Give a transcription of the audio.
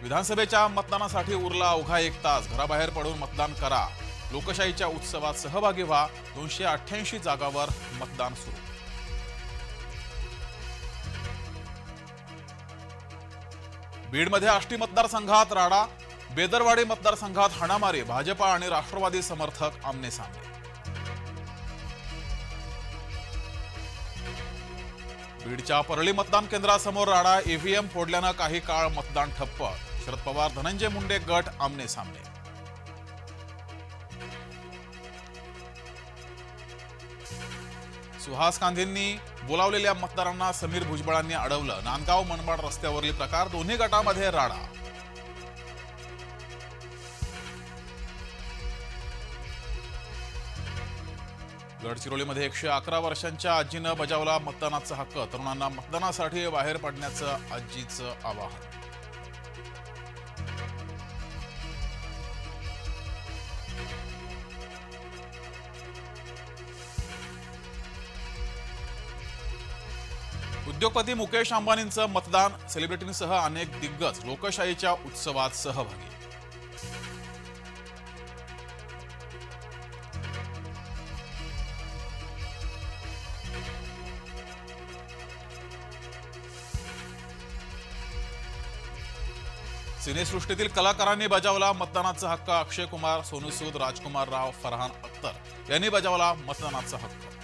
विधानसभेच्या मतदानासाठी उरला अवघा 1 तास. घराबाहेर पडून मतदान करा. लोकशाहीच्या उत्सवात सहभागी व्हा. 288 जागांवर मतदान सुरू. बीडमध्ये आष्टी मतदारसंघात राडा. बेदरवाडी मतदारसंघात हाणामारी. भाजपा आणि राष्ट्रवादी समर्थक आमने सामने. बीडच्या परळी मतदान केंद्रासमोर राडा. ईव्हीएम फोडल्यानं काही काळ मतदान ठप्प. शरद पवार धनंजय मुंडे गट आमने सामने. सुहास कांधेंनी बोलावलेल्या मतदारांना समीर भुजबळांनी अडवलं. नांदगाव मनमाड रस्त्यावरील प्रकार. दोन्ही गटामध्ये राडा. गडचिरोलीमध्ये 111 वर्षांच्या आजीनं बजावला मतदानाचा हक्क. तरुणांना मतदानासाठी बाहेर पडण्याचं आजीचं आवाहन. उद्योगपती मुकेश अंबानींचं मतदान. सेलिब्रिटींसह अनेक दिग्गज लोकशाहीच्या उत्सवात सहभागी. सिनेसृष्टीतील कलाकारांनी बजावला मतदानाचा हक्क. अक्षय कुमार, सोनू सूद, राजकुमार राव, फरहान अख्तर यांनी बजावला मतदानाचा हक्क.